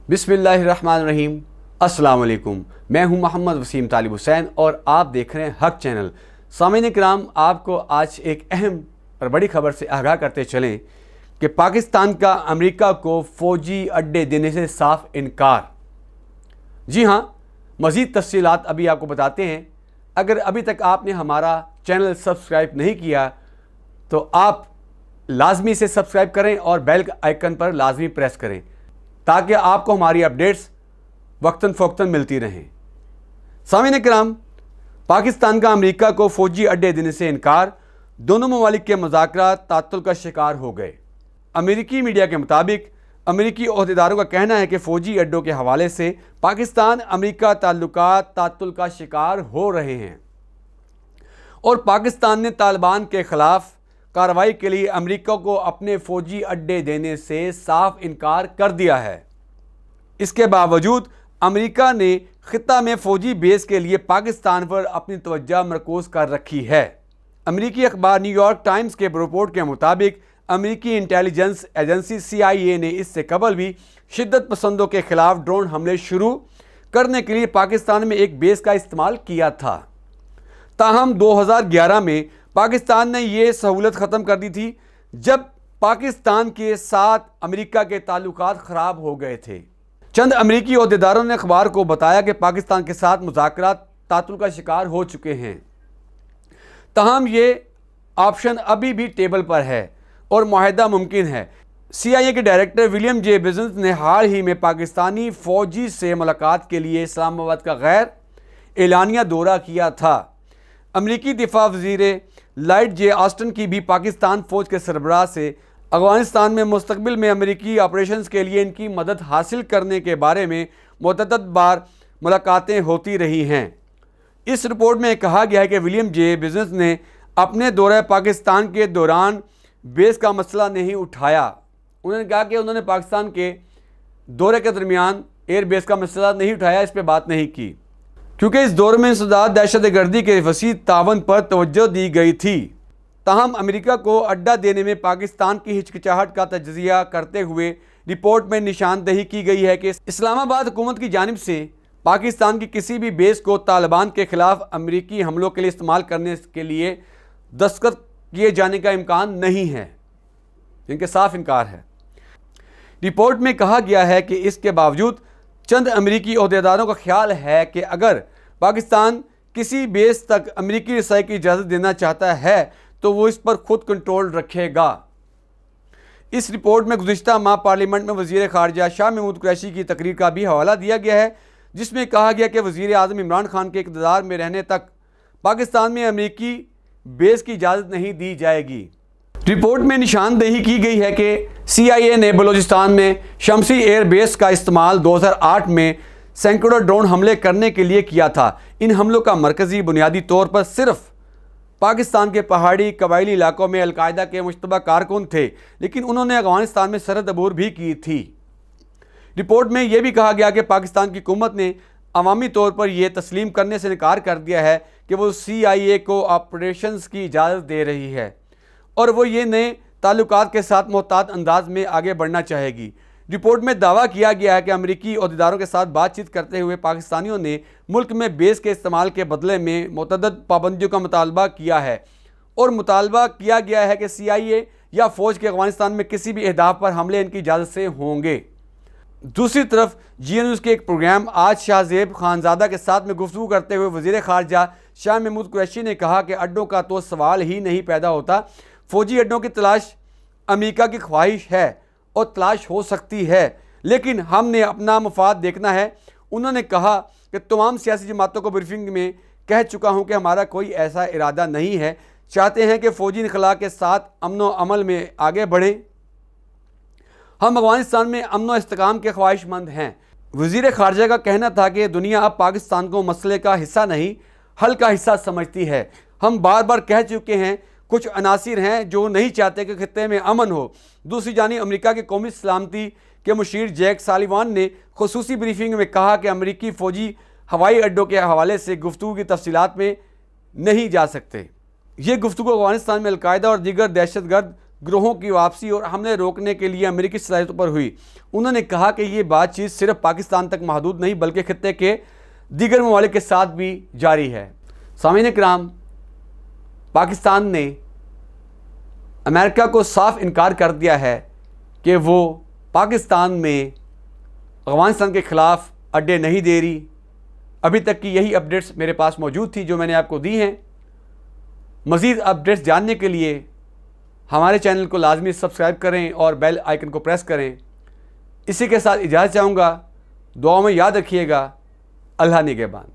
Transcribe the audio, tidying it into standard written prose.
बिस्मिल्लाहिर्रहमानिर्रहीम। अस्सलाम वालेकुम। मैं हूं मोहम्मद वसीम तालिब हुसैन और आप देख रहे हैं हक चैनल। सामीन किराम, आपको आज एक अहम और बड़ी खबर से आगाह करते चलें कि पाकिस्तान का अमेरिका को फ़ौजी अड्डे देने से साफ इनकार। जी हाँ, मज़ीद तफ़सीलात अभी आपको बताते हैं। अगर अभी तक आपने हमारा चैनल सब्सक्राइब नहीं किया तो आप लाजमी से सब्सक्राइब करें और बेल आइकन पर लाजमी प्रेस करें ताकि आपको हमारी अपडेट्स वक्तन फ़ौक्तन मिलती रहें। सामीन किराम, पाकिस्तान का अमेरिका को फ़ौजी अड्डे देने से इनकार, दोनों ममालिक के मुज़ाकरात तात्तुल का शिकार हो गए। अमेरिकी मीडिया के मुताबिक अमेरिकी ओहदेदारों का कहना है कि फ़ौजी अड्डों के हवाले से पाकिस्तान अमेरिका ताल्लुकात तात्तुल का शिकार हो रहे हैं और पाकिस्तान ने तालिबान के ख़िलाफ़ कार्रवाई के लिए अमेरिका को अपने फ़ौजी अड्डे देने से साफ इनकार कर दिया है। इसके बावजूद अमेरिका ने ख़ित्ता में फ़ौजी बेस के लिए पाकिस्तान पर अपनी तवज्जो मरकूज़ कर रखी है। अमेरिकी अखबार न्यूयॉर्क टाइम्स के रिपोर्ट के मुताबिक अमेरिकी इंटेलिजेंस एजेंसी CIA ने इससे कबल भी शिद्दत पसंदों के ख़िलाफ़ ड्रोन हमले शुरू करने के लिए पाकिस्तान में एक बेस का इस्तेमाल किया था। ताहम 2011 में पाकिस्तान ने यह सहूलत ख़त्म कर दी थी जब पाकिस्तान के साथ अमेरिका के ताल्लुकात ख़राब हो गए थे। चंद अमेरिकी ओहदेदारों ने अखबार को बताया कि पाकिस्तान के साथ मुज़ाकरात तात्तुल का शिकार हो चुके हैं। ताहम ये ऑप्शन अभी भी टेबल पर है और मुआहदा मुमकिन है। CIA के डायरेक्टर विलियम जे बिजनेस ने हाल ही में पाकिस्तानी फ़ौजी से मुलाकात के लिए इस्लामाबाद का गैर एलानिया दौरा किया था। अमेरिकी दिफा वज़ीर लॉयड जे ऑस्टिन की भी पाकिस्तान फ़ौज के सरबराह से अफ़गानिस्तान में मुस्तक़बिल में अमेरिकी ऑपरेशंस के लिए इनकी मदद हासिल करने के बारे में मुतअद्दिद बार मुलाकातें होती रही हैं। इस रिपोर्ट में कहा गया है कि विलियम जे बिजनेस ने अपने दौरे पाकिस्तान के दौरान बेस का मसला नहीं उठाया। उन्होंने कहा कि उन्होंने पाकिस्तान के दौरे के दरमियान एयर बेस का मसला नहीं उठाया, इस पर बात नहीं की, क्योंकि इस दौर में इंसदाद दहशतगर्दी के वसी तावन पर तवज्जो दी गई थी। ताहम अमेरिका को अड्डा देने में पाकिस्तान की हिचकिचाहट का तज्ज़िया करते हुए रिपोर्ट में निशानदेही की गई है कि इस्लामाबाद हुकूमत की जानिब से पाकिस्तान की किसी भी बेस को तालिबान के ख़िलाफ़ अमेरिकी हमलों के लिए इस्तेमाल करने के लिए दस्तखत किए जाने का इम्कान नहीं है। इनके साफ इनकार है। रिपोर्ट में कहा गया है कि इसके बावजूद चंद अमेरिकी ओहदेदारों का ख्याल है कि अगर पाकिस्तान किसी बेस तक अमेरिकी रसाई की इजाज़त देना चाहता है तो वो इस पर खुद कंट्रोल रखेगा। इस रिपोर्ट में गुज़िश्ता माह पार्लियामेंट में वज़ीर ख़ारजा शाह महमूद कुरैशी की तकरीर का भी हवाला दिया गया है, जिसमें कहा गया कि वज़ीर आज़म इमरान खान के इक़्तिदार में रहने तक पाकिस्तान में अमेरिकी बेस की इजाज़त नहीं दी जाएगी। रिपोर्ट में निशानदेही की गई है कि CIA ने बलूचिस्तान में शमसी एयर बेस का इस्तेमाल 2008 में सैकड़ों ड्रोन हमले करने के लिए किया था। इन हमलों का मरकज़ी बुनियादी तौर पर सिर्फ पाकिस्तान के पहाड़ी कबायली इलाकों में अलकायदा के मुश्तबा कारकुन थे, लेकिन उन्होंने अफ़गानिस्तान में सरहद अबूर भी की थी। रिपोर्ट में यह भी कहा गया कि पाकिस्तान की हुकूमत ने अवामी तौर पर यह तस्लीम करने से इनकार कर दिया है कि वो CIA को ऑपरेशंस की इजाज़त दे रही है और वो ये नए ताल्लुकात के साथ मोहतात अंदाज में आगे बढ़ना चाहेगी। रिपोर्ट में दावा किया गया है कि अमेरिकी ओहदेदारों के साथ बातचीत करते हुए पाकिस्तानियों ने मुल्क में बेस के इस्तेमाल के बदले में मुतअद्दिद पाबंदियों का मुतालबा किया है और मुतालबा किया गया है कि CIA या फ़ौज के अफ़गानिस्तान में किसी भी अहदाफ पर हमले इनकी इजाज़त से होंगे। दूसरी तरफ GNews के एक प्रोग्राम आज शाहजेब खानजादा के साथ में गुफ्तगू करते हुए वज़ीर ख़ारजा शाह महमूद कुरैशी ने कहा कि अड्डों का तो सवाल ही नहीं पैदा होता। फ़ौजी अड्डों की तलाश अमेरिका की ख्वाहिश है और तलाश हो सकती है, लेकिन हमने अपना मफाद देखना है। उन्होंने कहा कि तमाम सियासी जमातों को ब्रीफिंग में कह चुका हूँ कि हमारा कोई ऐसा इरादा नहीं है, चाहते हैं कि फ़ौजी इनखला के साथ अमन व अमल में आगे बढ़ें। हम अफ़गानिस्तान में अमन व इस्तेकाम के ख्वाहिशमंद हैं। वज़ीर ख़ारजा का कहना था कि दुनिया अब पाकिस्तान को मसले का हिस्सा नहीं हल का हिस्सा समझती है। हम बार बार कह चुके हैं कुछ अनासिर हैं जो नहीं चाहते कि खित्ते में अमन हो। दूसरी जानिब अमेरिका के कौमी सलामती के मुशीर जैक सालिवान ने खुसूसी ब्रीफिंग में कहा कि अमेरिकी फ़ौजी हवाई अड्डों के हवाले से गुफ्तगू की तफसीलात में नहीं जा सकते। ये गुफ्तगू अफ़गानिस्तान में अलकायदा और दीगर दहशतगर्द गिरोहों की वापसी और हमले रोकने के लिए अमेरिकी सलाहियतों पर हुई। उन्होंने कहा कि ये बातचीत सिर्फ पाकिस्तान तक महदूद नहीं बल्कि खित्ते के दीगर ममालिक के साथ भी जारी है। सामीन इकराम, पाकिस्तान ने अमेरिका को साफ इनकार कर दिया है कि वो पाकिस्तान में अफ़गानिस्तान के ख़िलाफ़ अड्डे नहीं दे रही। अभी तक की यही अपडेट्स मेरे पास मौजूद थी जो मैंने आपको दी हैं। मज़ीद अपडेट्स जानने के लिए हमारे चैनल को लाजमी सब्सक्राइब करें और बेल आइकन को प्रेस करें। इसी के साथ इजाज़त चाहूँगा। दुआ में याद रखिएगा। अल्लाह निगहबान।